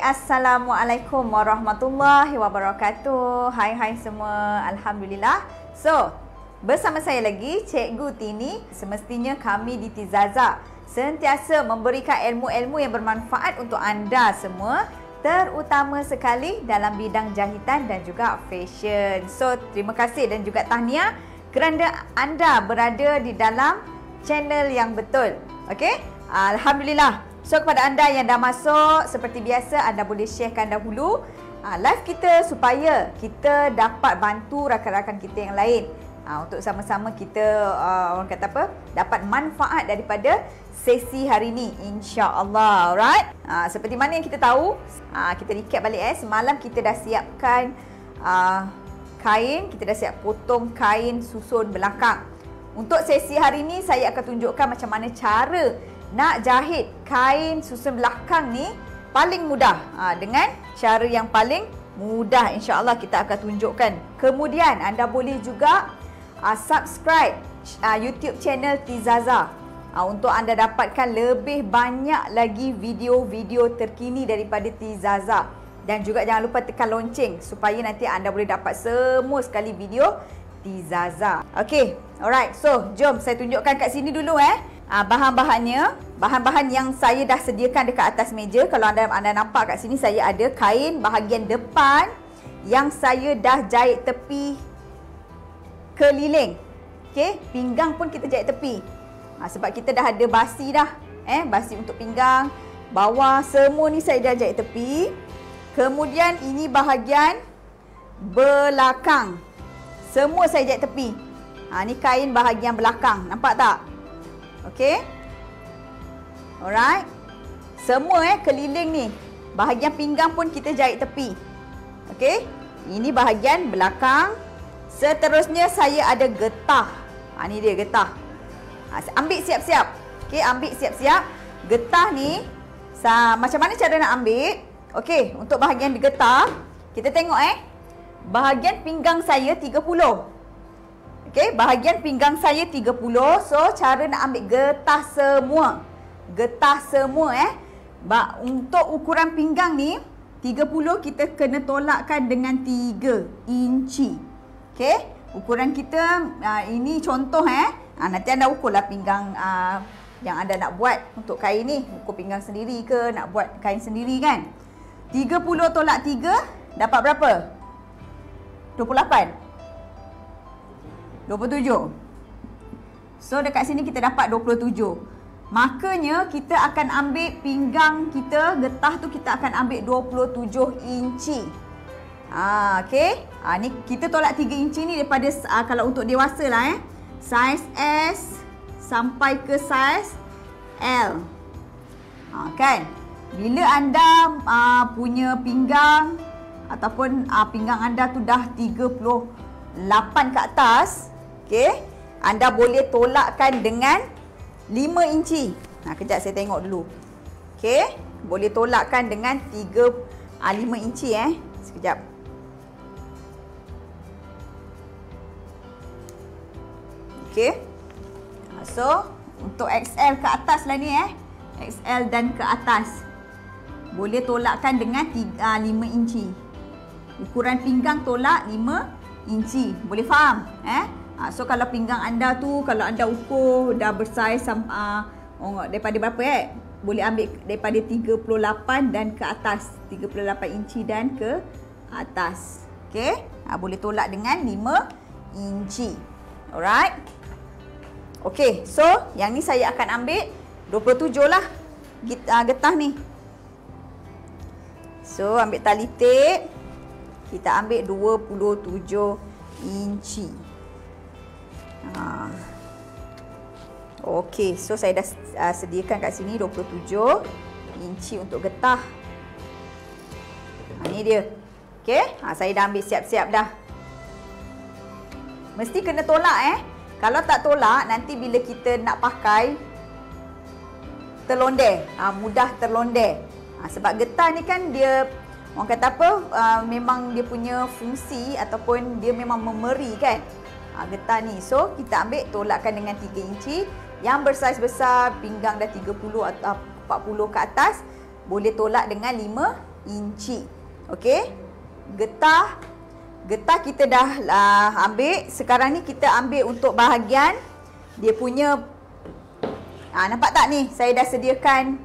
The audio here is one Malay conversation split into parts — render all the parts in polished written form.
Assalamualaikum warahmatullahi wabarakatuh. Hai semua, Alhamdulillah. So, bersama saya lagi Cikgu Tini. Semestinya kami di Tizaza sentiasa memberikan ilmu-ilmu yang bermanfaat untuk anda semua, terutama sekali dalam bidang jahitan dan juga fashion. So, terima kasih dan juga tahniah kerana anda berada di dalam channel yang betul. Okey? Alhamdulillah. So, kepada anda yang dah masuk, seperti biasa anda boleh sharekan dahulu live kita supaya kita dapat bantu rakan-rakan kita yang lain. Untuk sama-sama kita orang kata apa, dapat manfaat daripada sesi hari ini, insya-Allah. Alright? Seperti mana yang kita tahu, kita recap balik semalam kita dah siapkan kain, kita dah siap potong kain susun belakang. Untuk sesi hari ini saya akan tunjukkan macam mana cara nak jahit kain susun belakang ni paling mudah, dengan cara yang paling mudah, insya-Allah kita akan tunjukkan. Kemudian anda boleh juga subscribe YouTube channel Tizaza untuk anda dapatkan lebih banyak lagi video-video terkini daripada Tizaza. Dan juga jangan lupa tekan lonceng supaya nanti anda boleh dapat semua sekali video Tizaza. Okey, alright. So, jom saya tunjukkan kat sini dulu bahan-bahannya. Bahan-bahan yang saya dah sediakan dekat atas meja. Kalau anda nampak kat sini, saya ada kain bahagian depan yang saya dah jahit tepi keliling. Okey, pinggang pun kita jahit tepi. Sebab kita dah ada basi dah. Basi untuk pinggang, bawah semua ni saya dah jahit tepi. Kemudian ini bahagian belakang. Semua saya jahit tepi. Ni kain bahagian belakang. Nampak tak? Okey. Alright. Semua keliling ni. Bahagian pinggang pun kita jahit tepi. Okey. Ini bahagian belakang. Seterusnya saya ada getah. Ni dia getah. Ambil siap-siap. Okey, ambil siap-siap. Getah ni macam mana cara nak ambil? Okey, untuk bahagian getah, kita tengok bahagian pinggang saya 30. Okey, bahagian pinggang saya 30. So, cara nak ambil getah semua. Getah semua untuk ukuran pinggang ni 30, kita kena tolakkan dengan 3 inci. Okey, ukuran kita ini contoh nanti anda ukurlah pinggang yang anda nak buat untuk kain ni. Ukur pinggang sendiri ke, nak buat kain sendiri kan. 30 tolak 3 dapat berapa? 28. 27. So dekat sini kita dapat 27. Makanya kita akan ambil pinggang kita, getah tu kita akan ambil 27 inci. Okey. Ni kita tolak 3 inci ni daripada kalau untuk dewasa lah saiz S sampai ke saiz L. Kan? Bila anda punya pinggang ataupun pinggang anda tu dah 38 ke atas, okey, anda boleh tolakkan dengan 5 inci. Kejap saya tengok dulu. Okey, boleh tolakkan dengan 5 inci Sekejap. Okey. So, untuk XL ke atas lah ni XL dan ke atas. Boleh tolakkan dengan 5 inci. Ukuran pinggang tolak 5 inci. Boleh faham? So kalau pinggang anda tu, kalau anda ukur dah bersaiz daripada berapa boleh ambil daripada 38 dan ke atas. 38 inci dan ke atas. Okey? Boleh tolak dengan 5 inci. Alright? Okey, so yang ni saya akan ambil 27 lah getah ni. So ambil tali tape, kita ambil 27 inci. Okey, so saya dah sediakan kat sini 27 inci untuk getah. Ni dia. Okey, saya dah ambil siap-siap dah. Mesti kena tolak Kalau tak tolak, nanti bila kita nak pakai terlondeh, mudah terlondeh. Sebab getah ni kan dia, orang kata apa, memang dia punya fungsi ataupun dia memang memeri kan getah ni. So kita ambil tolakkan dengan 3 inci. Yang bersaiz besar, pinggang dah 30 atau 40 ke atas, boleh tolak dengan 5 inci. Okey. Getah kita dah ambil. Sekarang ni kita ambil untuk bahagian dia punya, nampak tak ni? Saya dah sediakan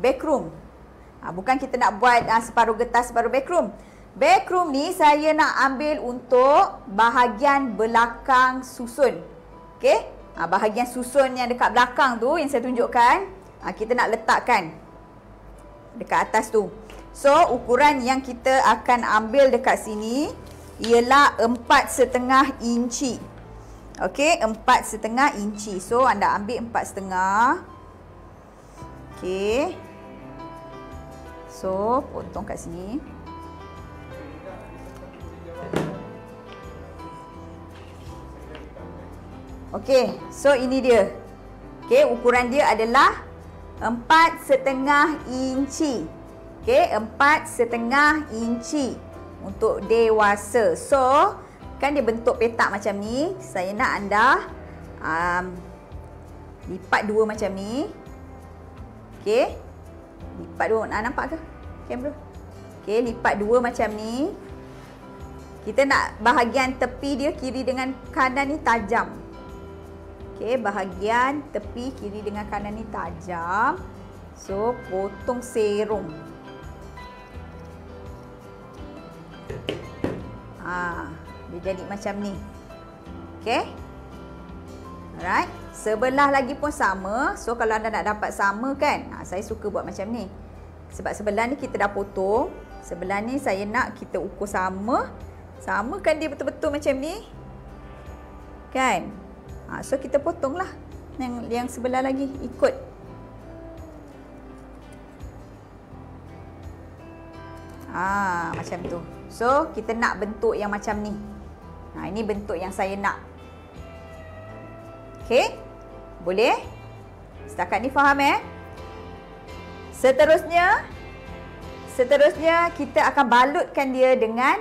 backroom. Bukan kita nak buat separuh getah, separuh backroom. Backroom ni saya nak ambil untuk bahagian belakang susun. Okey? Bahagian susun yang dekat belakang tu yang saya tunjukkan, kita nak letakkan dekat atas tu. So, ukuran yang kita akan ambil dekat sini ialah 4,5 inci. Okey, 4,5 inci. So, anda ambil 4,5. Okey. So, potong kat sini. Okey, so ini dia. Okey, ukuran dia adalah 4,5 inci. Okey, 4,5 inci untuk dewasa. So, kan dia bentuk petak macam ni. Saya nak anda lipat dua macam ni. Okey. Lipat dua. Nampak ke kamera? Okey, lipat dua macam ni. Kita nak bahagian tepi dia kiri dengan kanan ni tajam. Okey, bahagian tepi kiri dengan kanan ni tajam. So, potong serong. Dia jadi macam ni. Okey. Alright. Sebelah lagi pun sama. So, kalau anda nak dapat sama kan, saya suka buat macam ni. Sebab sebelah ni kita dah potong. Sebelah ni saya nak kita ukur sama. Samakan dia betul-betul macam ni. Kan? So, kita potonglah yang sebelah lagi ikut. Macam tu. So, kita nak bentuk yang macam ni. Ini bentuk yang saya nak. Okey? Boleh? Setakat ni faham Seterusnya kita akan balutkan dia dengan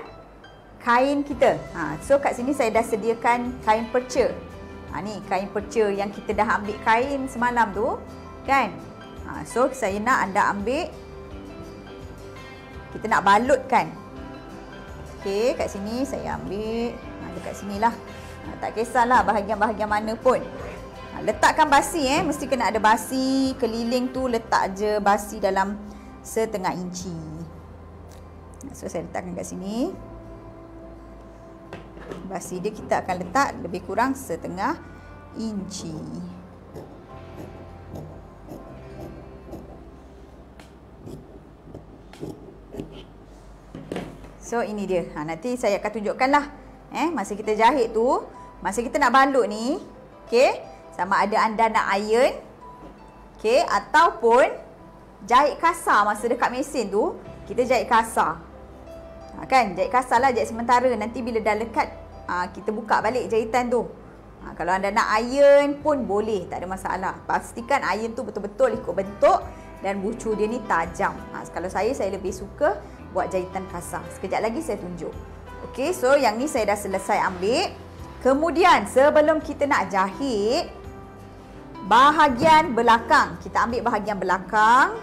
kain kita. So, kat sini saya dah sediakan kain perca. Ni kain perca yang kita dah ambil kain semalam tu. Kan? So, saya nak anda ambil. Kita nak balutkan. Okey, kat sini saya ambil. Dekat sinilah. Tak kisahlah bahagian-bahagian mana pun. Letakkan basi mesti kena ada basi. Keliling tu letak je basi dalam 1/2 inci. So, saya letakkan kat sini. Basi dia kita akan letak lebih kurang 1/2 inci. So, ini dia. Nanti saya akan tunjukkanlah. Masa kita jahit tu, masa kita nak balut ni, okey, sama ada anda nak iron, okey, ataupun jahit kasar masa dekat mesin tu, kita jahit kasar. Kan, jahit kasar lah, jahit sementara. Nanti bila dah lekat, kita buka balik jahitan tu. Kalau anda nak iron pun boleh, tak ada masalah. Pastikan iron tu betul-betul ikut bentuk dan bucu dia ni tajam. Kalau saya lebih suka buat jahitan kasar. Sekejap lagi saya tunjuk. Okey, so yang ni saya dah selesai ambil. Kemudian sebelum kita nak jahit bahagian belakang, kita ambil bahagian belakang.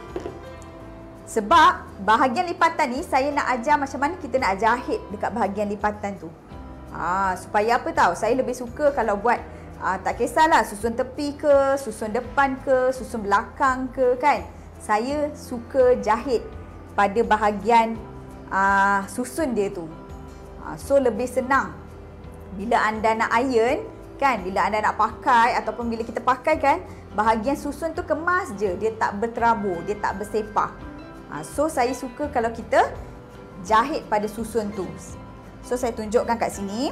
Sebab bahagian lipatan ni saya nak ajar macam mana kita nak jahit dekat bahagian lipatan tu. Supaya apa tahu? Saya lebih suka kalau buat tak kisahlah susun tepi ke, susun depan ke, susun belakang ke, kan. Saya suka jahit pada bahagian susun dia tu. So, lebih senang bila anda nak iron, kan, bila anda nak pakai ataupun bila kita pakai, kan, bahagian susun tu kemas je, dia tak berterabur, dia tak bersepah. So, saya suka kalau kita jahit pada susun tu. So, saya tunjukkan kat sini.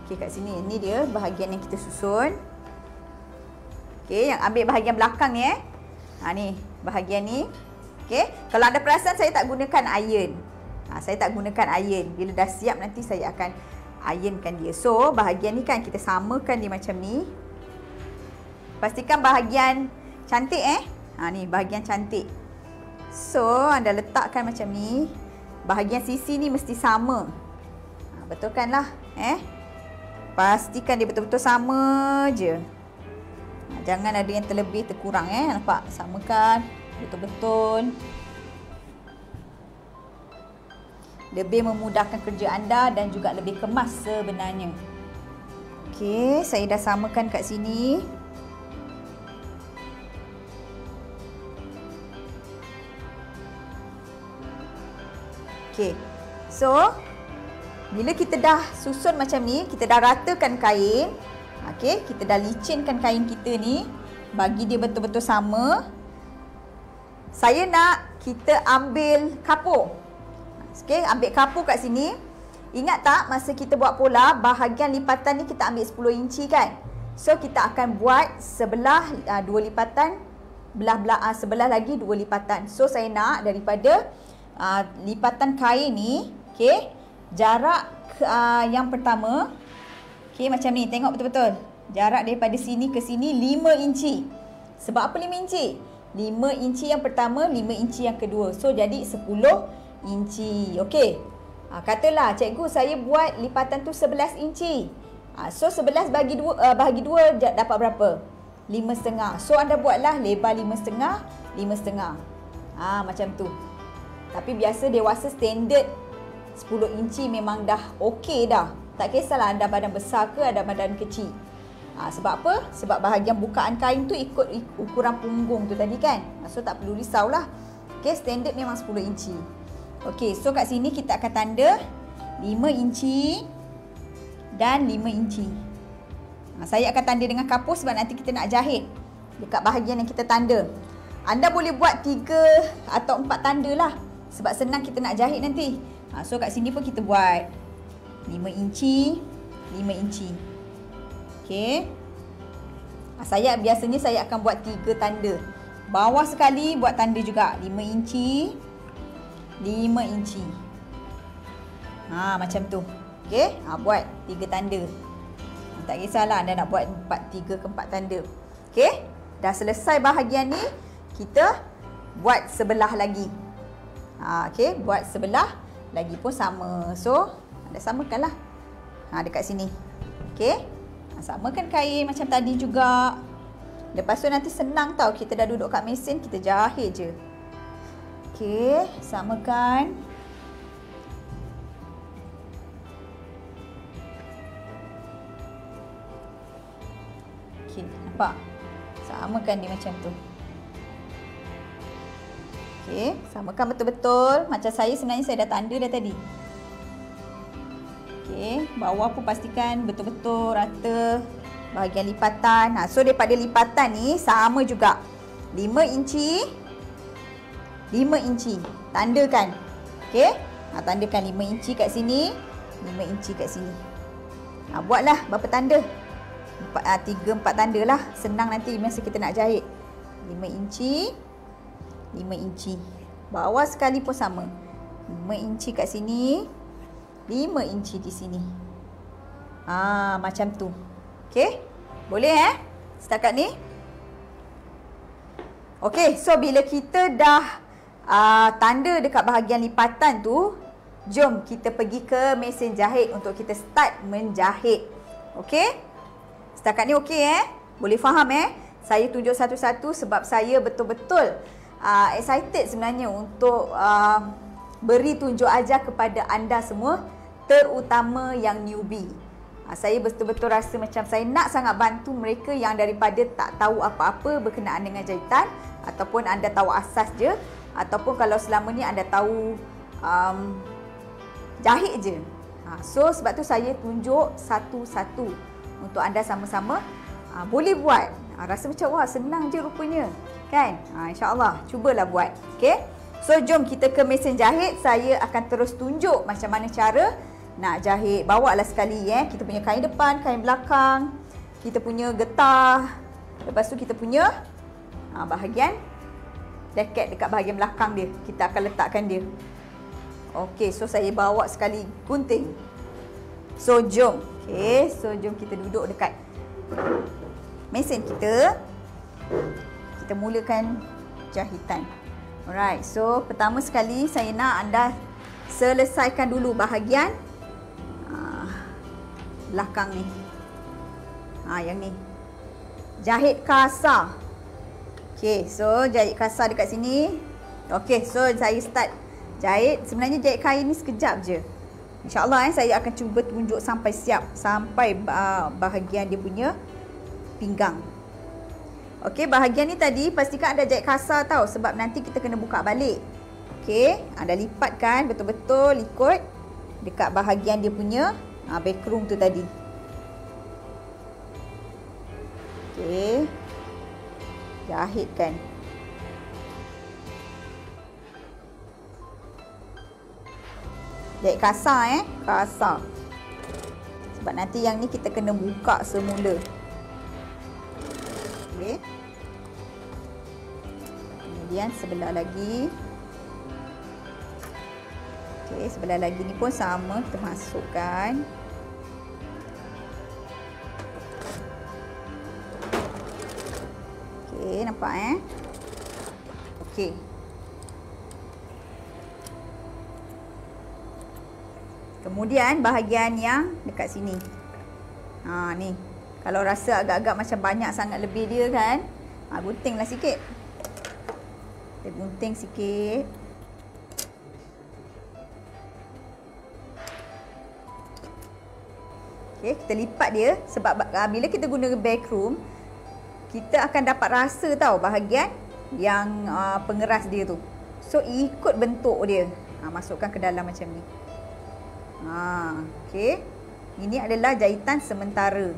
Okey, kat sini ni dia bahagian yang kita susun. Okey, yang ambil bahagian belakang ni ni bahagian ni. Okey, kalau anda perasan saya tak gunakan iron. Saya tak gunakan iron. Bila dah siap nanti saya akan ironkan dia. So, bahagian ni kan kita samakan dia macam ni. Pastikan bahagian cantik ni bahagian cantik. So, anda letakkan macam ni. Bahagian sisi ni mesti sama. Betulkanlah pastikan dia betul-betul sama je. Jangan ada yang terlebih terkurang Nampak? Samakan betul-betul. lebih memudahkan kerja anda dan juga lebih kemas sebenarnya. Okey, saya dah samakan kat sini. Okey. So, bila kita dah susun macam ni, kita dah ratakan kain. Okey, kita dah licinkan kain kita ni, bagi dia betul-betul sama. Saya nak kita ambil kapur. Okey, ambil kapur kat sini. Ingat tak masa kita buat pola, bahagian lipatan ni kita ambil 10 inci kan? So, kita akan buat sebelah 2 lipatan, sebelah lagi 2 lipatan. So, saya nak daripada lipatan kain ni, okey, jarak yang pertama, okey, macam ni, tengok betul-betul. Jarak daripada sini ke sini 5 inci. Sebab apa 5 inci? 5 inci yang pertama, 5 inci yang kedua. So, jadi 10 inci. Okey. Katalah, cikgu saya buat lipatan tu 11 inci. So, 11 bahagi 2 dapat berapa? 5,5. So, anda buatlah lebar 5,5, 5,5. Macam tu. Tapi biasa dewasa standard 10 inci memang dah okey dah. Tak kisahlah anda badan besar ke ada badan kecil. Sebab apa? Sebab bahagian bukaan kain tu ikut ukuran punggung tu tadi kan. So tak perlu risaulah. Okey, standard memang 10 inci. Okey, so kat sini kita akan tanda 5 inci dan 5 inci. Saya akan tanda dengan kapur sebab nanti kita nak jahit dekat bahagian yang kita tanda. Anda boleh buat 3 atau 4 tanda lah. Sebab senang kita nak jahit nanti. So kat sini pun kita buat 5 inci, 5 inci. Okey. Biasanya saya akan buat 3 tanda. Bawah sekali buat tanda juga 5 inci, 5 inci. Macam tu. Okey, buat 3 tanda. Tak kisahlah anda nak buat 3 ke 4 tanda. Okey, dah selesai bahagian ni, kita buat sebelah lagi. Okey, buat sebelah lagi pun sama. So, anda samakanlah. Dekat sini. Okey. Samakan kain macam tadi juga. Lepas tu nanti senang tau. Kita dah duduk kat mesin, kita jahit je. Okey, samakan. Okey, nampak? Samakan dia macam tu. Okey, samakan betul-betul. Macam saya sebenarnya saya dah tanda dah tadi. Okey, bawah pun pastikan betul-betul rata bahagian lipatan. So daripada lipatan ni sama juga. 5 inci, 5 inci. Tandakan. Okey, tandakan 5 inci kat sini, 5 inci kat sini. Buatlah berapa tanda? 3-4 tanda lah. Senang nanti masa kita nak jahit. 5 inci, 5 inci. Bawah sekali pun sama. 5 inci kat sini, 5 inci di sini. Macam tu. Okey? Boleh setakat ni? Okey, so bila kita dah tanda dekat bahagian lipatan tu, jom kita pergi ke mesin jahit untuk kita start menjahit. Okey? Setakat ni okey Boleh faham Saya tunjuk satu-satu sebab saya betul-betul excited sebenarnya untuk beri tunjuk ajar kepada anda semua, terutama yang newbie. Saya betul-betul rasa macam saya nak sangat bantu mereka yang daripada tak tahu apa-apa berkenaan dengan jahitan, ataupun anda tahu asas je, ataupun kalau selama ni anda tahu jahit je. So sebab tu saya tunjuk satu-satu untuk anda sama-sama boleh buat. Rasa macam wah senang je rupanya kan. InsyaAllah cubalah buat. Okay, so jom kita ke mesin jahit. Saya akan terus tunjuk macam mana cara nak jahit. Bawa lah sekali kita punya kain depan, kain belakang, kita punya getah, lepas tu kita punya bahagian jaket dekat bahagian belakang dia. Kita akan letakkan dia. Okey, so saya bawa sekali gunting. So jom. Okey, so jom kita duduk dekat mesin kita. Kita mulakan jahitan. Alright, so pertama sekali saya nak anda selesaikan dulu bahagian belakang ni. Yang ni. Jahit kasar. Okey, so jahit kasar dekat sini. Okey, so saya start Jahit, sebenarnya jahit kain ni sekejap je. InsyaAllah saya akan cuba tunjuk sampai siap. Sampai bahagian dia punya pinggang. Okey, bahagian ni tadi pastikan anda jahit kasar tau. Sebab nanti kita kena buka balik. Okey, anda lipatkan betul-betul ikut dekat bahagian dia punya backroom tu tadi. Okey. Jahitkan. Jahit kasar kasar. Sebab nanti yang ni kita kena buka semula. Okey. Kemudian sebelah lagi. Okey, sebelah lagi ni pun sama, kita masukkan. Okey, nampak Okey. Kemudian bahagian yang dekat sini. Ni. Kalau rasa agak-agak macam banyak sangat lebih dia kan, guntinglah sikit. Kita gunting sikit. Okey, kita lipat dia sebab bila kita guna backroom, kita akan dapat rasa tau bahagian yang pengeras dia tu. So ikut bentuk dia. Masukkan ke dalam macam ni. Okey. Ini adalah jahitan sementara.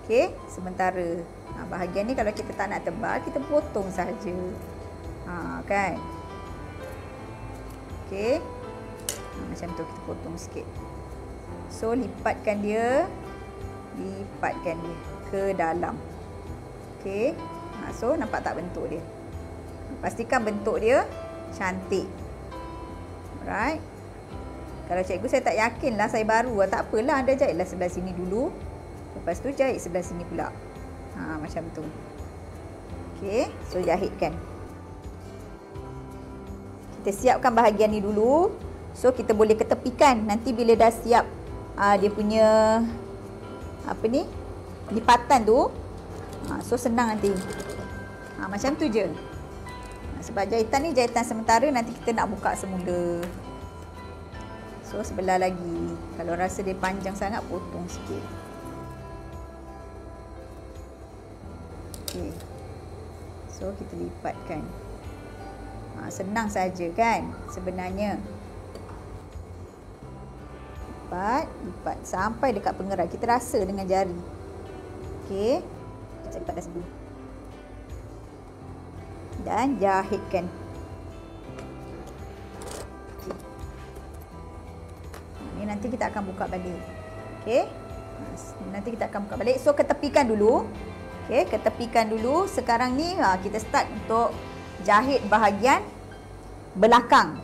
Okey, sementara. Bahagian ni kalau kita tak nak tebal, kita potong saja. Kan? Okey. Macam tu kita potong sikit. So lipatkan dia ke dalam. Okey. So nampak tak bentuk dia? Pastikan bentuk dia cantik. Alright. Kalau cikgu saya tak yakin lah, saya baru lah, tak apalah, anda jahitlah sebelah sini dulu. Lepas tu jahit sebelah sini pula. Macam tu. Okey, so jahitkan. Kita siapkan bahagian ni dulu. So kita boleh ketepikan nanti bila dah siap dia punya lipatan tu. So senang nanti. Macam tu je. Sebab jahitan ni jahitan sementara, nanti kita nak buka semula. So sebelah lagi. Kalau rasa dia panjang sangat, potong sikit. Okey. So kita lipatkan. Senang saja kan sebenarnya. Lipat sampai dekat pengeras. Kita rasa dengan jari. Okey. Kita lipat dah sebelum. Dan jahitkan. Nanti kita akan buka balik. Okey. Nanti kita akan buka balik. So ketepikan dulu. Okey, ketepikan dulu. Sekarang ni kita start untuk jahit bahagian belakang.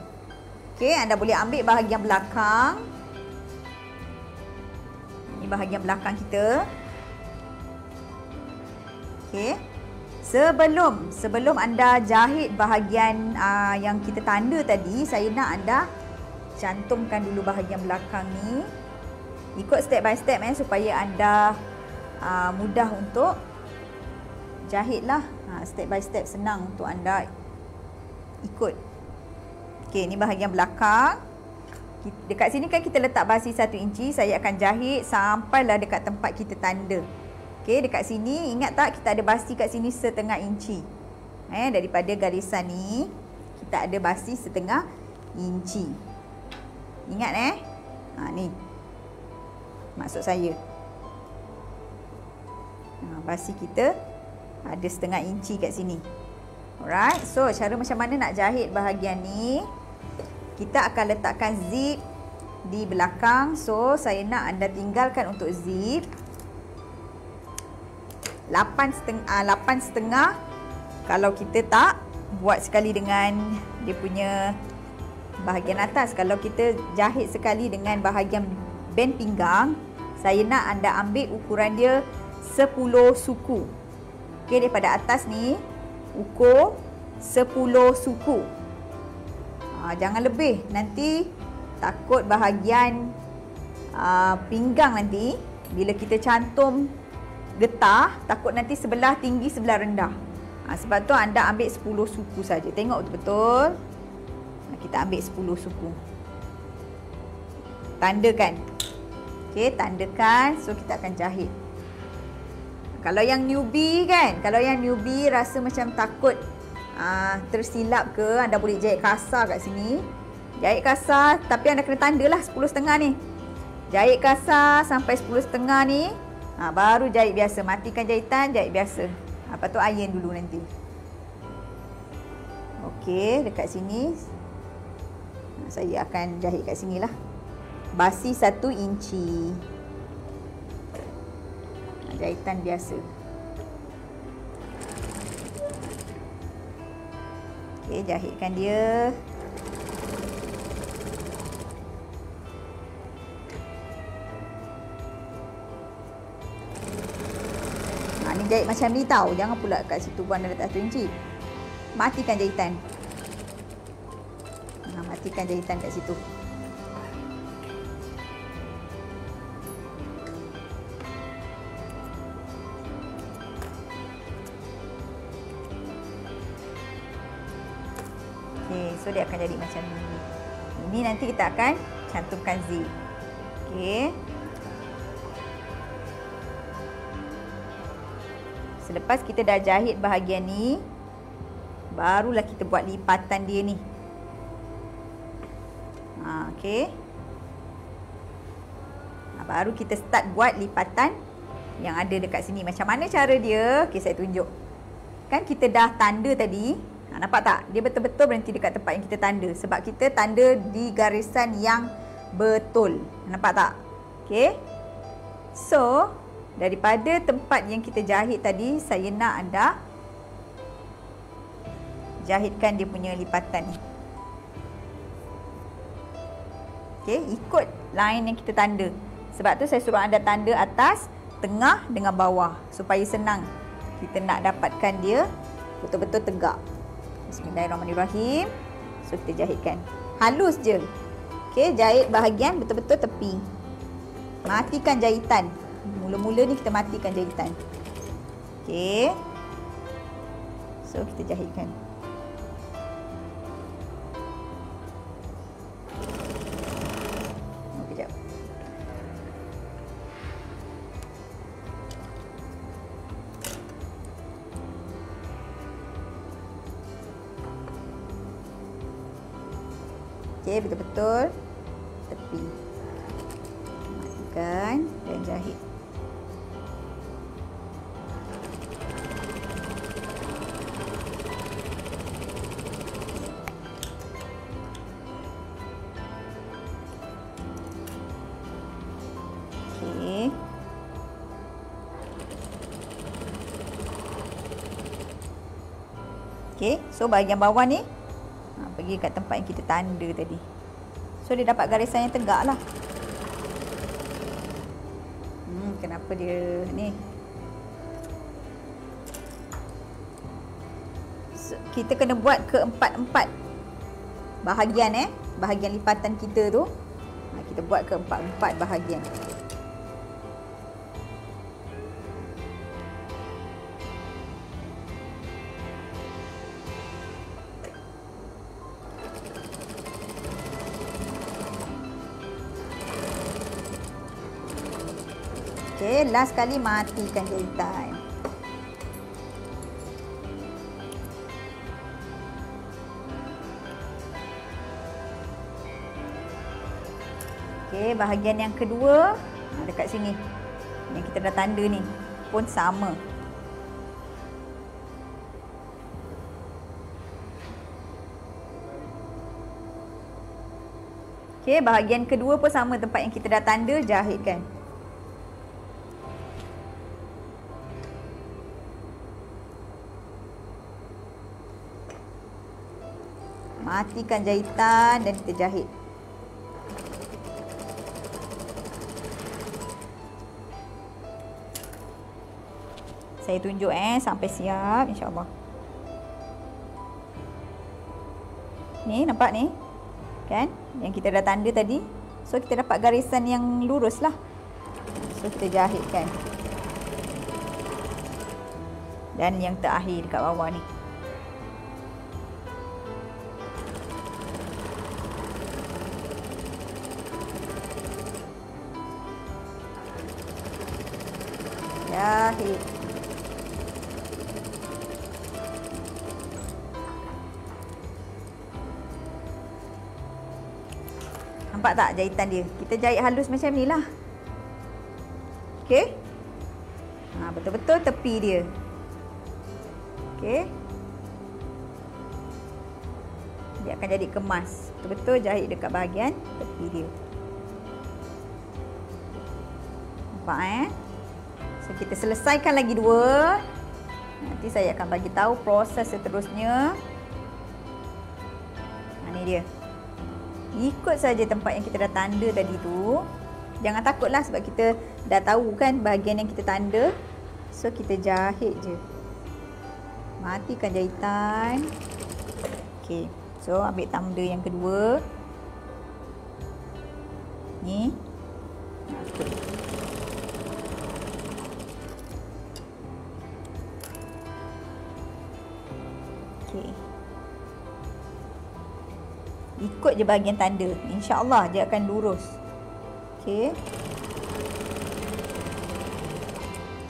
Okey, anda boleh ambil bahagian belakang. Ini bahagian belakang kita. Okey. Sebelum anda jahit bahagian yang kita tanda tadi, saya nak anda cantumkan dulu bahagian belakang ni. Ikut step by step supaya anda mudah untuk jahitlah. Step by step senang untuk anda ikut. Okey, ni bahagian belakang. Dekat sini kan kita letak basi 1 inci. Saya akan jahit sampailah dekat tempat kita tanda. Okey, dekat sini ingat tak kita ada basi kat sini 1/2 inci. Daripada garisan ni kita ada basi 1/2 inci. Ingat ni. Maksud saya. Basi kita ada 1/2 inci kat sini. Alright. So, cara macam mana nak jahit bahagian ni? Kita akan letakkan zip di belakang. So, saya nak anda tinggalkan untuk zip 8.5. Kalau kita tak buat sekali dengan dia punya bahagian atas, kalau kita jahit sekali dengan bahagian band pinggang, saya nak anda ambil ukuran dia 10 suku. Okey, daripada atas ni ukur 10 suku. Jangan lebih, nanti takut bahagian pinggang nanti bila kita cantum getah, takut nanti sebelah tinggi sebelah rendah. Sebab tu anda ambil 10 suku saja. Tengok betul-betul. kita ambil 10 suku. Tandakan. Okey, tandakan. So kita akan jahit. Kalau yang newbie kan, kalau yang newbie rasa macam takut tersilap ke, anda boleh jahit kasar kat sini. Jahit kasar, tapi anda kena tanda lah 10.5 ni. Jahit kasar sampai 10.5 ni, baru jahit biasa. Matikan jahitan, jahit biasa. Lepas tu iron dulu nanti. Okey, dekat sini saya akan jahit kat sini lah. Basi 1 inci. Jahitan biasa. Okey, jahitkan dia. Ni jahit macam ni tau. Jangan pula kat situ pun anda letak 1 inci. Matikan jahitan. Matikan jahitan kat situ. Okey, so dia akan jadi macam ni. Ini nanti kita akan cantumkan zip. Okey. Selepas kita dah jahit bahagian ni, barulah kita buat lipatan dia ni. Okey. Baru kita start buat lipatan yang ada dekat sini. Macam mana cara dia? Okey, saya tunjuk. Kan kita dah tanda tadi. Nampak tak? Dia betul-betul berhenti dekat tempat yang kita tanda. Sebab kita tanda di garisan yang betul. Nampak tak? Okey. So, daripada tempat yang kita jahit tadi, saya nak anda jahitkan dia punya lipatan ni. Okey, ikut line yang kita tanda. Sebab tu saya suruh anda tanda atas, tengah dengan bawah supaya senang kita nak dapatkan dia betul-betul tegak. Bismillahirrahmanirrahim. So kita jahitkan. Halus je. Okey, jahit bahagian betul-betul tepi. Matikan jahitan. Mula-mula ni kita matikan jahitan. Okey. So kita jahitkan. Kejap. Okey, betul-betul tepi. Matikan dan jahit. Okey, so bahagian bawah ni pergi kat tempat yang kita tanda tadi. So dia dapat garisan yang tegak lah. Kenapa dia ni? So, kita kena buat ke empat-empat bahagian bahagian lipatan kita tu. Kita buat ke empat-empat bahagian. Okey, last kali matikan jahitan. Okey, bahagian yang kedua dekat sini. Yang kita dah tanda ni pun sama. Okey, bahagian kedua pun sama tempat yang kita dah tanda, jahitkan. Matikan jahitan dan kita jahit. Saya tunjuk sampai siap, insya-Allah. Ni nampak ni? Kan? Yang kita dah tanda tadi. So kita dapat garisan yang lurus lah. So kita jahitkan. Dan yang terakhir dekat bawah ni. Jahit. Nampak tak jahitan dia? Kita jahit halus macam ni lah. Okey. Betul-betul tepi dia. Okey. Dia akan jadi kemas. Betul-betul jahit dekat bahagian tepi dia. Nampak So kita selesaikan lagi 2. Nanti saya akan bagi tahu proses seterusnya. Ni dia. Ikut saja tempat yang kita dah tanda tadi tu. Jangan takutlah sebab kita dah tahu kan bahagian yang kita tanda. So kita jahit je. Matikan jahitan. Okey. So ambil tanda yang kedua. Ni. Okey. Ikut je bahagian tanda. InsyaAllah dia akan lurus. Okey.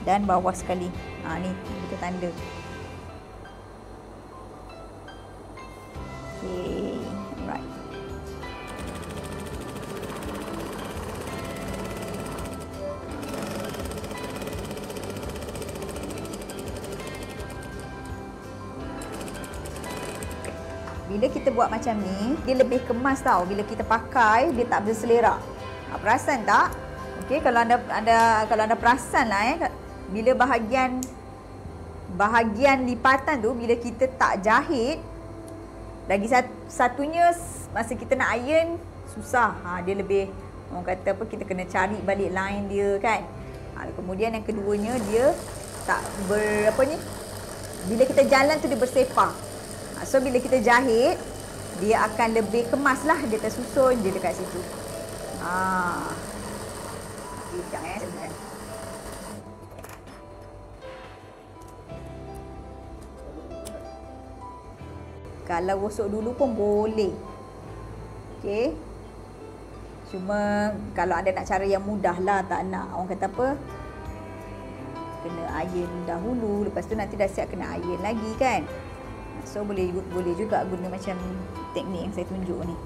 Dan bawah sekali. Ni kita tanda. Okey. Alright. Bila kita buat macam ni, dia lebih kemas tau. Bila kita pakai, dia tak berselerak. Perasan tak? Okey, kalau anda perasan lah bila bahagian lipatan tu bila kita tak jahit, lagi satunya masa kita nak iron susah. Dia lebih orang kata apa, kita kena cari balik line dia kan. Kemudian yang keduanya dia tak bila kita jalan tu dia bersepah. So bila kita jahit, dia akan lebih kemas lah. Dia tersusun je dekat situ. Sekejap sebentar. Kalau gosok dulu pun boleh. Okey. Cuma kalau anda nak cara yang mudah lah, tak nak orang kata apa, kena iron dahulu, lepas tu nanti dah siap kena iron lagi kan. So boleh juga guna macam teknik yang saya tunjuk ni.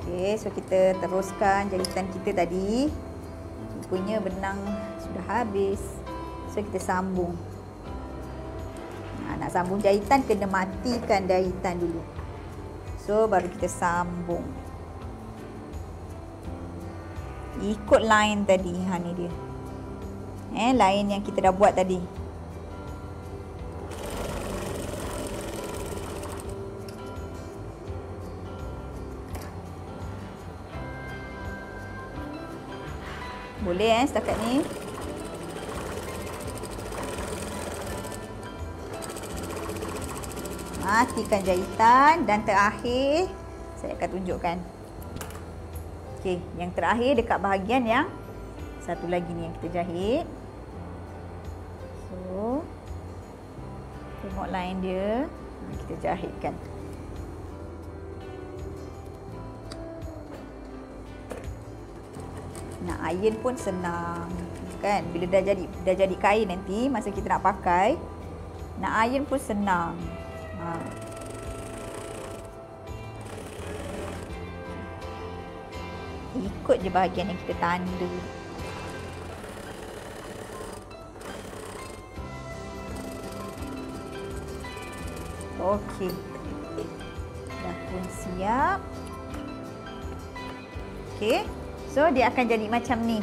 Okey, so kita teruskan jahitan kita tadi. Rupanya benang sudah habis. So kita sambung. Nak sambung jahitan kena matikan jahitan dulu. So baru kita sambung. Ikut line tadi. Ni dia. Line yang kita dah buat tadi. Boleh setakat ni. Matikan jahitan dan terakhir saya akan tunjukkan. Okey, yang terakhir dekat bahagian yang satu lagi ni yang kita jahit. So tengok line dia, kita jahitkan. Nak iron pun senang kan. Bila dah jadi kain nanti masa kita nak pakai, nak iron pun senang. Ikut je bahagian yang kita tanda. Okey. Dah pun siap. Okey. So dia akan jadi macam ni.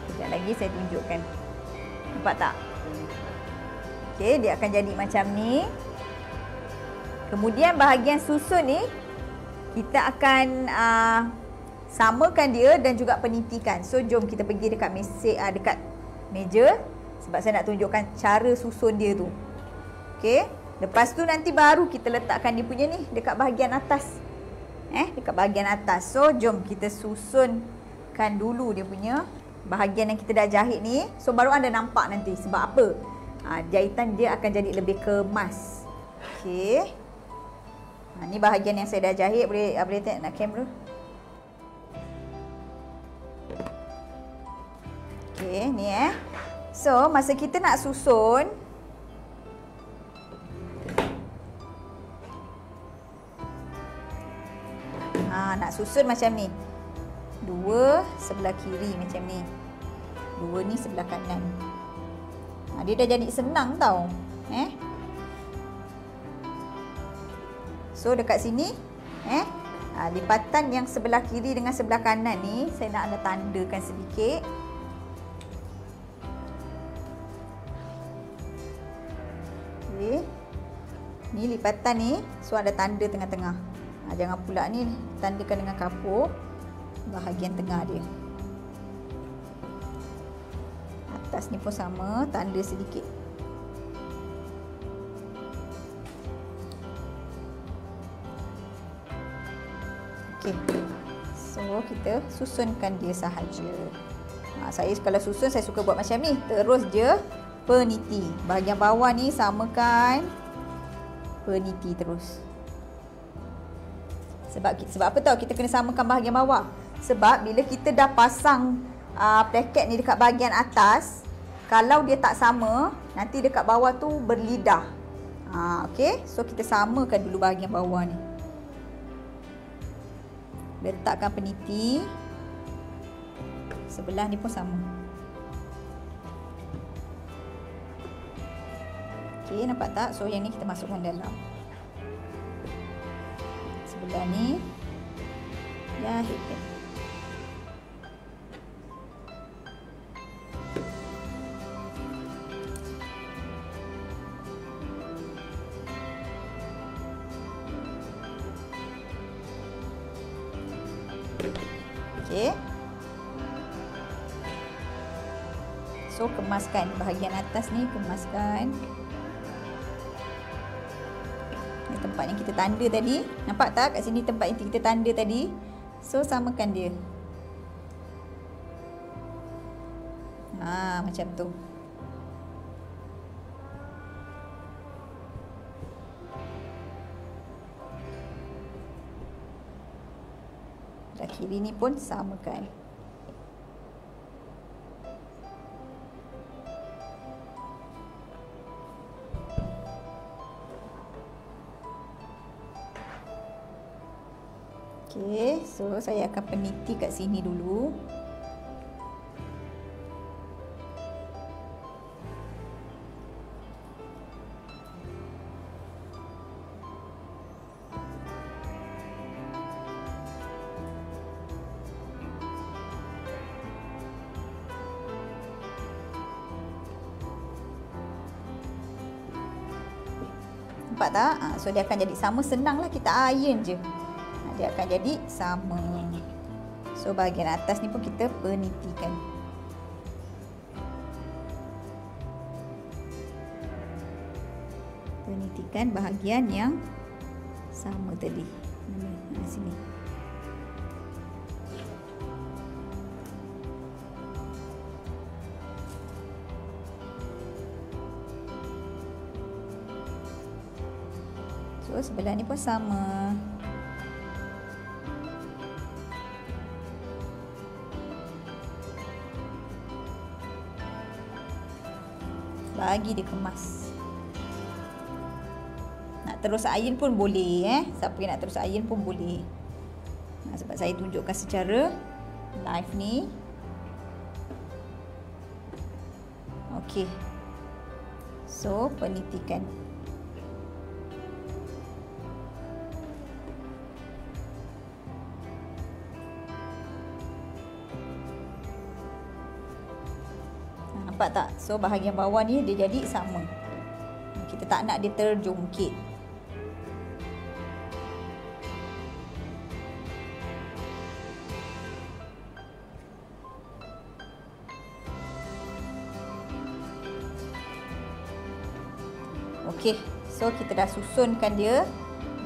Sekejap lagi saya tunjukkan. Nampak tak? Okey, dia akan jadi macam ni. Kemudian bahagian susun ni kita akan samakan dia dan juga penitikan. So jom kita pergi dekat meja sebab saya nak tunjukkan cara susun dia tu. Okey, lepas tu nanti baru kita letakkan dia punya ni dekat bahagian atas. Dekat bahagian atas. So jom kita susunkan dulu dia punya bahagian yang kita dah jahit ni. So baru anda nampak nanti sebab apa? Jahitan dia akan jadi lebih kemas. Okey. Ni bahagian yang saya dah jahit. Boleh tengok nak kamera. Okey, ni So, masa kita nak susun, nak susun macam ni. 2 sebelah kiri macam ni. 2 ni sebelah kanan. Dia dah jadi senang tau. So dekat sini lipatan yang sebelah kiri dengan sebelah kanan ni saya nak ada tandakan sedikit. Okey. Ni lipatan ni, so ada tanda tengah-tengah. Jangan pula ni tandakan dengan kapur bahagian tengah dia. Atas ni pun sama, tanda sedikit. Okey. So kita susunkan dia sahaja. Saya kalau susun saya suka buat macam ni, terus je peniti. Bahagian bawah ni samakan, peniti terus. Sebab apa tahu kita kena samakan bahagian bawah? Sebab bila kita dah pasang plaket ni dekat bahagian atas, kalau dia tak sama, nanti dekat bawah tu berlidah. Okey, so kita samakan dulu bahagian bawah ni. Letakkan peniti. Sebelah ni pun sama. Okey, nampak tak? So yang ni kita masukkan dalam. Sebelah ni jahitkan. Okey. So kemaskan bahagian atas ni, kemaskan. Ni tempat yang kita tanda tadi. Nampak tak kat sini tempat yang kita tanda tadi? So samakan dia. Macam tu. Belah kiri ni pun samakan. Okey, so saya akan peniti kat sini dulu. Nampak tak? So dia akan jadi sama, senanglah kita iron je. Dia akan jadi sama. So bahagian atas ni pun kita penitikan. Penitikan bahagian yang sama tadi. Sini. So sebelah ni pun sama. Bagi dia kemas. Nak terus iron pun boleh Siapa yang nak terus iron pun boleh. Sebab saya tunjukkan secara live ni. Okey. So penitikan. Nampak tak? So bahagian bawah ni dia jadi sama. Kita tak nak dia terjungkit. Okey, so kita dah susunkan dia.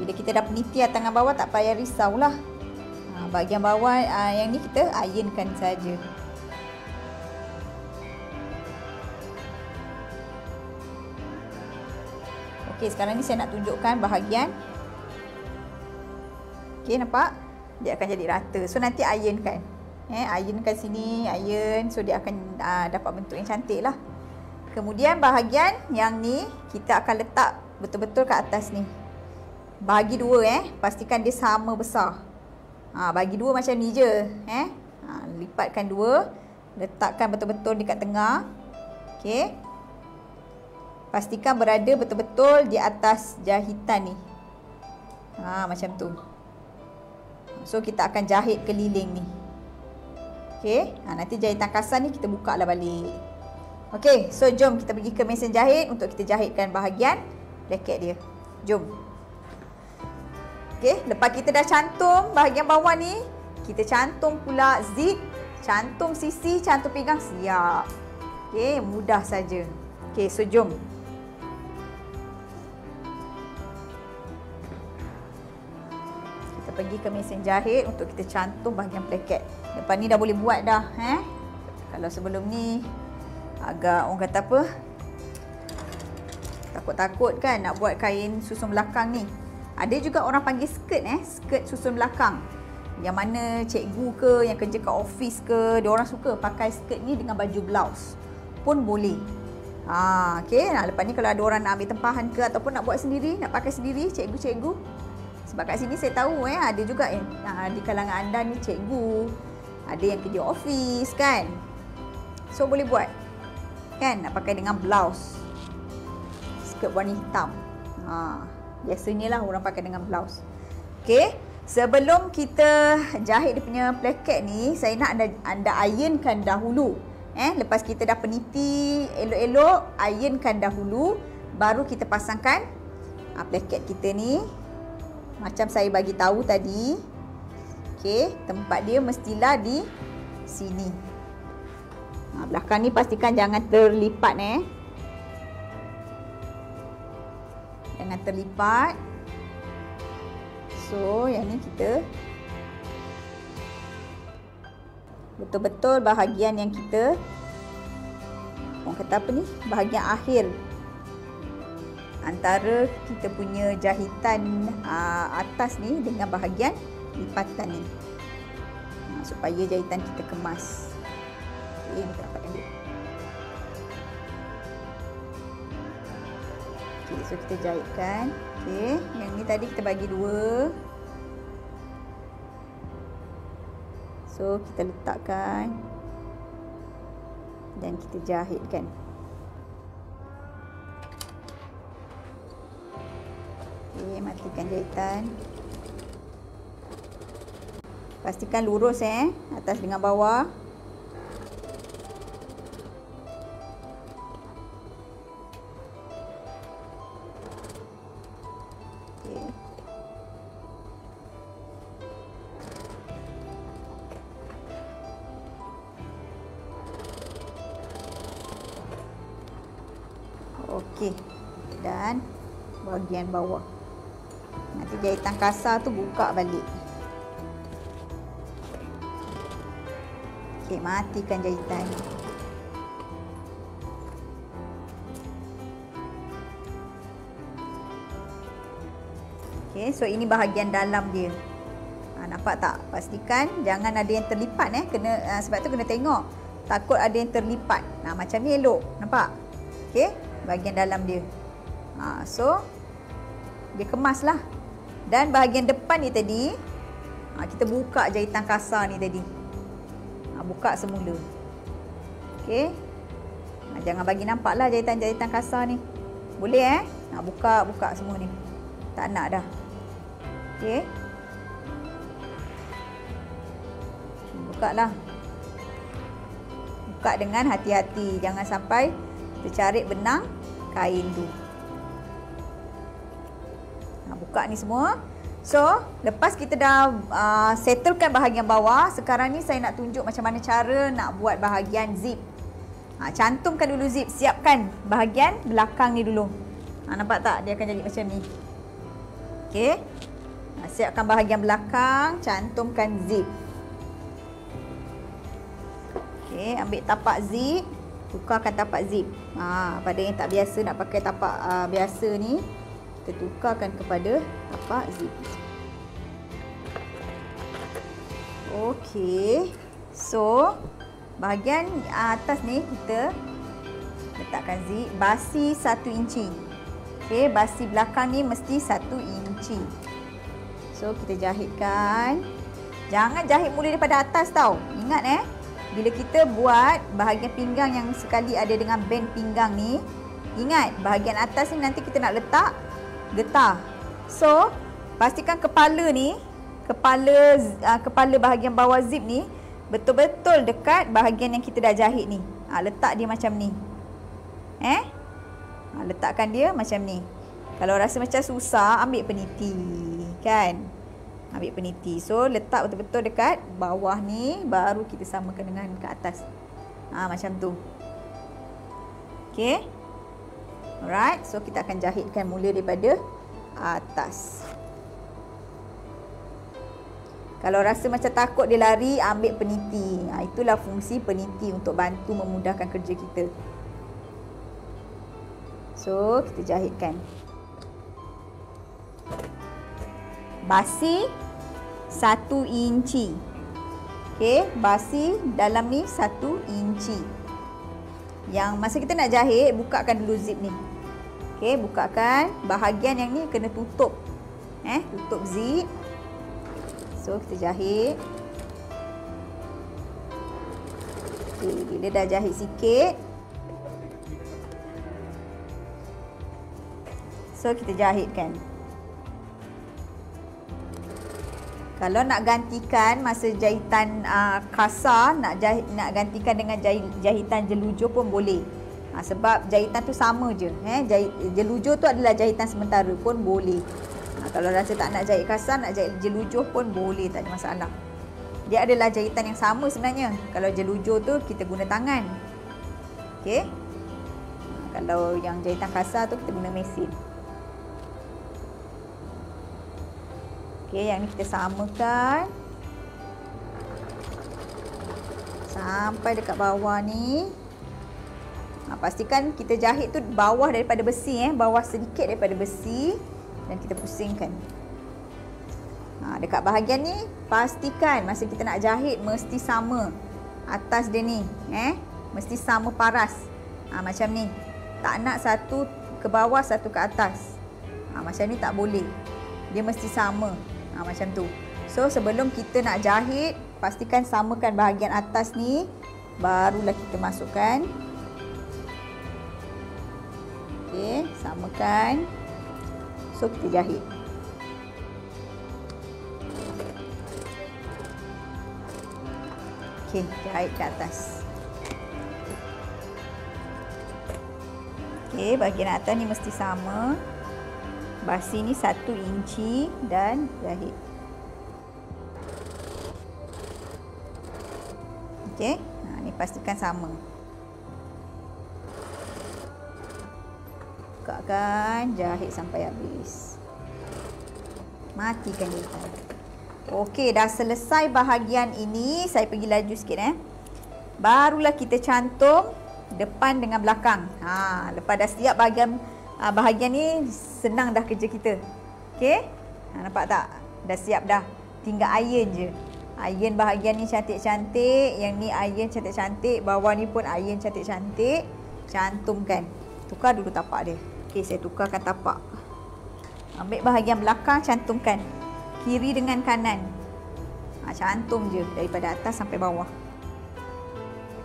Bila kita dah peniti tangan bawah, tak payah risaulah. Bahagian bawah yang ni kita ironkan saja. Okey, sekarang ni saya nak tunjukkan bahagian Okey, nampak? Dia akan jadi rata. So nanti ironkan. Ironkan sini, iron. So dia akan dapat bentuk yang cantik lah. Kemudian bahagian yang ni kita akan letak betul-betul kat atas ni. Bahagi dua pastikan dia sama besar. Bagi dua macam ni je. Lipatkan dua. Letakkan betul-betul dekat tengah. Okey. Pastikan berada betul-betul di atas jahitan ni. Macam tu. So kita akan jahit keliling ni. Okey. Nanti jahitan kasar ni kita buka lah balik. Okey. So jom kita pergi ke mesin jahit untuk kita jahitkan bahagian plaket dia. Jom. Okey. Lepas kita dah cantum bahagian bawah ni, kita cantum pula zip. Cantum sisi, cantum pinggang, siap. Okey. Mudah saja. Okey. So jom. Pergi ke mesin jahit untuk kita cantum bahagian plaket. Lepas ni dah boleh buat dah. Kalau sebelum ni agak orang kata apa, takut-takut kan nak buat kain susun belakang ni. Ada juga orang panggil skirt skirt susun belakang. Yang mana cikgu ke, yang kerja kat office ke, dia orang suka pakai skirt ni dengan baju blouse pun boleh. Okey. Lepas ni kalau ada orang nak ambil tempahan ke ataupun nak buat sendiri, nak pakai sendiri, cikgu-cikgu. Sebab kat sini saya tahu ada juga di kalangan anda ni cikgu, ada yang kerja office kan. So boleh buat kan, nak pakai dengan blouse, skirt warna hitam. Biasanya lah orang pakai dengan blouse. Okey, sebelum kita jahit dia punya plaket ni, saya nak anda ironkan dahulu. Lepas kita dah peniti elok-elok, ironkan dahulu, baru kita pasangkan plaket kita ni. Macam saya bagi tahu tadi. Okey, tempat dia mestilah di sini. Belakang ni pastikan jangan terlipat Jangan terlipat. So, yang ni kita betul-betul bahagian yang kita, orang kata apa ni? Bahagian akhir antara kita punya jahitan atas ni dengan bahagian lipatan ni, supaya jahitan kita kemas. Okey, kita dapatkan dia. Okey, so kita jahitkan. Okey, yang ni tadi kita bagi dua. So kita letakkan dan kita jahitkan. Matikan jahitan. Pastikan lurus atas dengan bawah. Okey. Okey. Dan bahagian bawah. Nanti jahitan kasar tu buka balik. Okey, matikan jahitan. Okey, so ini bahagian dalam dia. Nampak tak? Pastikan jangan ada yang terlipat sebab tu kena tengok. Takut ada yang terlipat. Macam ni elok. Nampak? Okey, bahagian dalam dia. So dia kemas lah. Dan bahagian depan ni tadi, kita buka jahitan kasar ni tadi. Buka semula. Okey. Jangan bagi nampak lah jahitan-jahitan kasar ni. Boleh buka semua ni. Tak nak dah. Okey. Buka lah. Buka dengan hati-hati. Jangan sampai tercarik benang kain tu. Buka ni semua. So, lepas kita dah settlekan bahagian bawah, sekarang ni saya nak tunjuk macam mana cara nak buat bahagian zip. Cantumkan dulu zip, siapkan bahagian belakang ni dulu. Nampak tak? Dia akan jadi macam ni. Okey. Siapkan bahagian belakang, cantumkan zip. Okey, ambil tapak zip, tukarkan tapak zip. Pada yang tak biasa nak pakai tapak biasa ni, kita tukarkan kepada tapak zip. Okey. So, bahagian atas ni kita letakkan zip. Basi 1 inci. Okey, basi belakang ni mesti 1 inci. So, kita jahitkan. Jangan jahit mula daripada atas tau. Ingat bila kita buat bahagian pinggang yang sekali ada dengan band pinggang ni, ingat bahagian atas ni nanti kita nak letak getah. So, pastikan kepala ni, kepala bahagian bawah zip ni betul-betul dekat bahagian yang kita dah jahit ni. Letak dia macam ni. Letakkan dia macam ni. Kalau rasa macam susah, ambil peniti, kan? Ambil peniti. So, letak betul-betul dekat bawah ni, baru kita samakan dengan ke atas. Macam tu. Okey. Alright. So, kita akan jahitkan mula daripada atas. Kalau rasa macam takut dia lari, ambil peniti. Itulah fungsi peniti untuk bantu memudahkan kerja kita. So, kita jahitkan. Basi 1 inci. Okey, basi dalam ni 1 inci. Yang masa kita nak jahit, bukakan dulu zip ni. Okey, bukakan. Bahagian yang ni kena tutup. Tutup zip. So, kita jahit. Okey, bila dah jahit sikit, so kita jahitkan. Kalau nak gantikan masa jahitan kasar, nak gantikan dengan jahitan jelujur pun boleh. Sebab jahitan tu sama je. Jelujur tu adalah jahitan sementara pun boleh. Kalau rasa tak nak jahit kasar, nak jahit jelujur pun boleh, tak ada masalah. Dia adalah jahitan yang sama sebenarnya. Kalau jelujur tu kita guna tangan. Okey. Kalau yang jahitan kasar tu kita guna mesin. Okey, yang ni kita samakan sampai dekat bawah ni. Pastikan kita jahit tu bawah daripada besi, bawah sedikit daripada besi, dan kita pusingkan. Dekat bahagian ni pastikan masa kita nak jahit mesti sama atas dia ni, mesti sama paras. Macam ni. Tak nak satu ke bawah, satu ke atas. Macam ni tak boleh. Dia mesti sama. Macam tu. So, sebelum kita nak jahit, pastikan samakan bahagian atas ni. Barulah kita masukkan. Okey, samakan. So, kita jahit. Okey, jahit ke atas. Okey, bahagian atas ni mesti sama. Basi ni 1 inci dan jahit. Okey, ni pastikan sama. Bukakan, jahit sampai habis. Matikan dia. Okey, dah selesai bahagian ini. Saya pergi laju sikit Barulah kita cantum depan dengan belakang. Lepas dah siap bahagian ni, senang dah kerja kita. Okey? Nampak tak? Dah siap dah. Tinggal iron je. Iron bahagian ni cantik-cantik. Yang ni iron cantik-cantik. Bawah ni pun iron cantik-cantik. Cantumkan. Tukar dulu tapak dia. Okey, saya tukarkan tapak. Ambil bahagian belakang, cantumkan. Kiri dengan kanan. Cantum je daripada atas sampai bawah.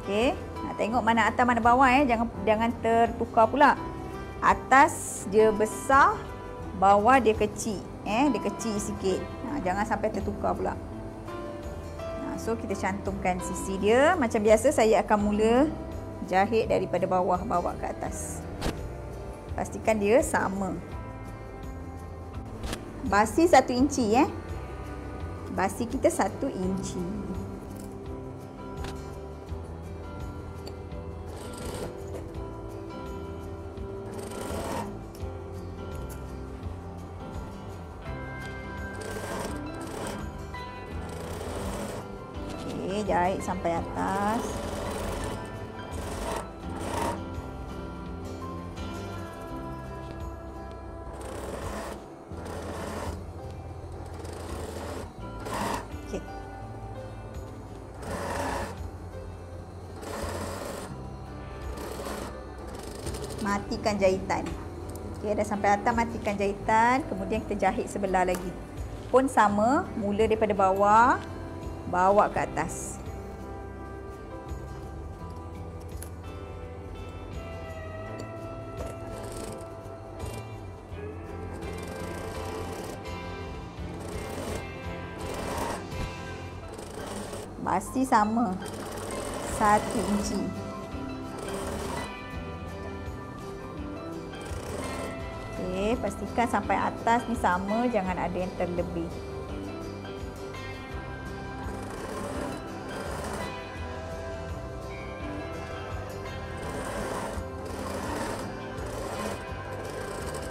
Okey? Tengok mana atas mana bawah Jangan tertukar pula. Atas dia besar, bawah dia kecil. Dia kecil sikit. Jangan sampai tertukar pula. So, kita cantumkan sisi dia. Macam biasa, saya akan mula jahit daripada bawah, bawa ke atas. Pastikan dia sama. Basi 1 inci Basi kita 1 inci. Okey, jahit sampai atas. matikan jahitan. Okey, dah sampai atas, matikan jahitan. Kemudian kita jahit sebelah lagi. Pun sama, mula daripada bawah, bawa ke atas. Basi sama 1 inci. Okey, pastikan sampai atas ni sama, jangan ada yang terlebih.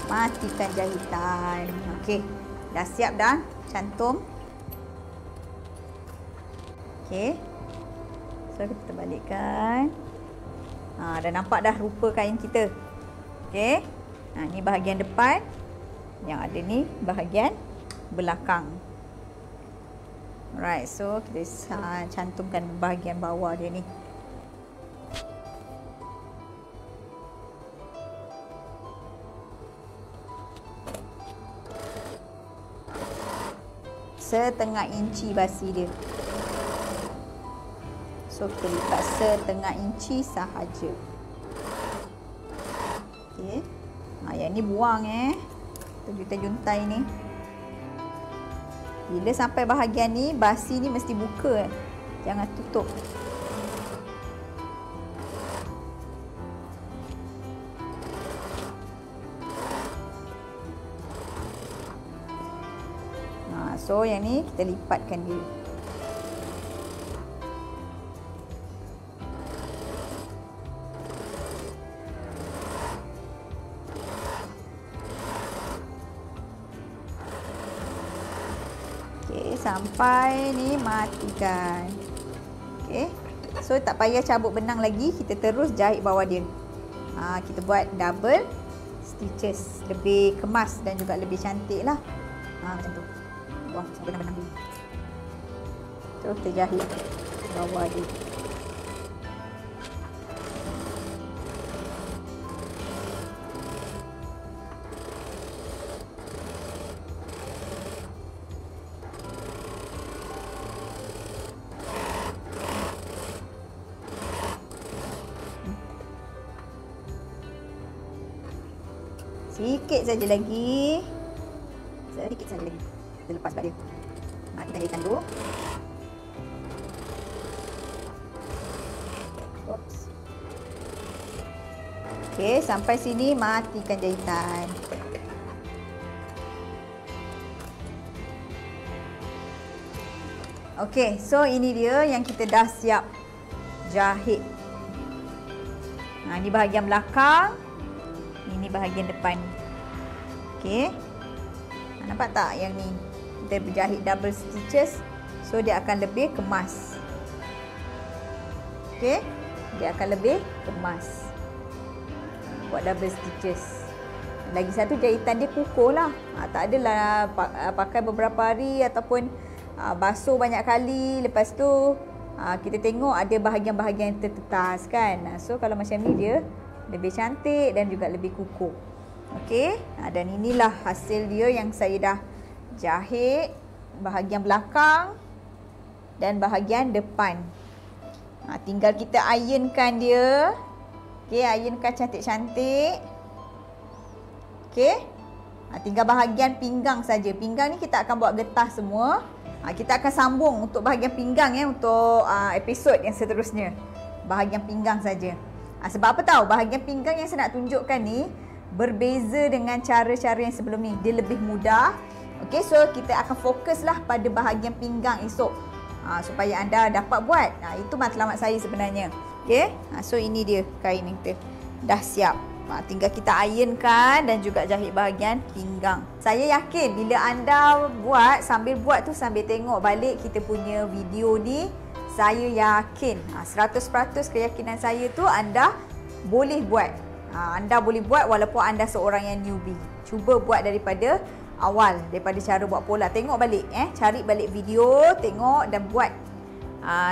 Matikan jahitan. Okey, dah siap dah cantum. Okey. So kita balikkan. Dah nampak dah rupa kain kita. Okey. Ni bahagian depan. Yang ada ni bahagian belakang. Alright, so kita cantumkan bahagian bawah dia ni. Setengah inci basi dia. So kita lipat setengah inci sahaja. Okey. Yang ni buang juntai-juntai ni. Bila sampai bahagian ni, basi ni mesti buka. Jangan tutup. So yang ni kita lipatkan dia. Okey, sampai ni matikan. Okey. So tak payah cabut benang lagi, kita terus jahit bawah dia. Kita buat double stitches, lebih kemas dan juga lebih cantik lah. Macam tu. Buang benang-benang dulu. So kita jahit bawah dia. Sikit saja lagi. Sedikit saja lagi. Kita lepas balik dia. Kita jahitkan dulu. Oops. Okey, sampai sini matikan jahitan. Okey, so ini dia yang kita dah siap jahit. Ini bahagian belakang. Ini bahagian depan. Okey. Nampak tak yang ni? Kita berjahit double stitches. So dia akan lebih kemas. Okey. Dia akan lebih kemas. Buat double stitches. Lagi satu, jahitan dia kukuh lah. Tak adalah pakai beberapa hari ataupun basuh banyak kali. Lepas tu kita tengok ada bahagian-bahagian yang tertetas kan. So kalau macam ni dia lebih cantik dan juga lebih kukuh. Okey, dan inilah hasil dia yang saya dah jahit bahagian belakang dan bahagian depan. Tinggal kita ironkan dia. Okey, ironkan cantik-cantik. Okey. Tinggal bahagian pinggang saja. Pinggang ni kita akan buat getah semua. Kita akan sambung untuk bahagian pinggang untuk episod yang seterusnya. Bahagian pinggang saja. Sebab apa tahu? Bahagian pinggang yang saya nak tunjukkan ni berbeza dengan cara-cara yang sebelum ni. Dia lebih mudah. Okey, so kita akan fokuslah pada bahagian pinggang esok. Supaya anda dapat buat. Itu matlamat saya sebenarnya. Okey, so ini dia kain ni kita dah siap. Tinggal kita ironkan dan juga jahit bahagian pinggang. Saya yakin bila anda buat, sambil buat tu sambil tengok balik kita punya video ni, saya yakin 100% keyakinan saya tu anda boleh buat. Anda boleh buat walaupun anda seorang yang newbie. Cuba buat daripada awal, daripada cara buat pola. Tengok balik, cari balik video, tengok dan buat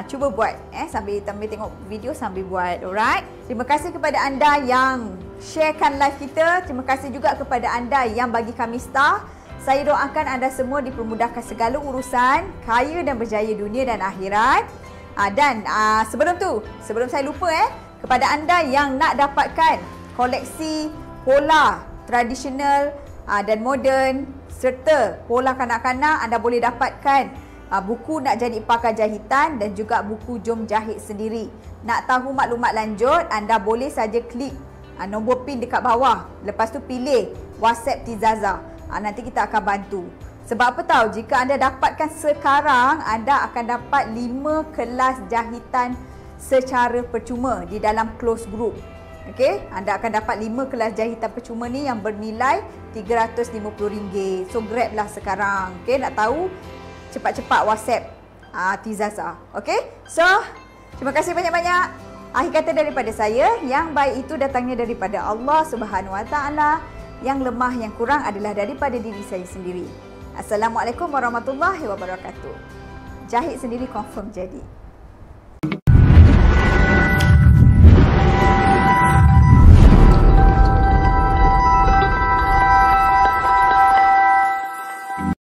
Cuba buat sambil tengok video sambil buat. Alright. Terima kasih kepada anda yang sharekan live kita. Terima kasih juga kepada anda yang bagi kami star. Saya doakan anda semua dipermudahkan segala urusan, kaya dan berjaya dunia dan akhirat. Dan sebelum saya lupa kepada anda yang nak dapatkan koleksi pola tradisional dan moden serta pola kanak-kanak, anda boleh dapatkan buku Nak Jadi Pakar Jahitan dan juga buku Jom Jahit Sendiri. Nak tahu maklumat lanjut, anda boleh saja klik nombor pin dekat bawah. Lepas tu pilih WhatsApp Tizaza. Nanti kita akan bantu. Sebab apa tahu, jika anda dapatkan sekarang, anda akan dapat 5 kelas jahitan secara percuma di dalam close group. Okey, anda akan dapat 5 kelas jahitan percuma ni yang bernilai RM350. So grab lah sekarang. Okey, nak tahu cepat-cepat WhatsApp Tizaza. Okey? So, terima kasih banyak-banyak. Akhir kata daripada saya, yang baik itu datangnya daripada Allah Subhanahu Wa Taala, yang lemah yang kurang adalah daripada diri saya sendiri. Assalamualaikum warahmatullahi wabarakatuh. Jahit sendiri confirm jadi.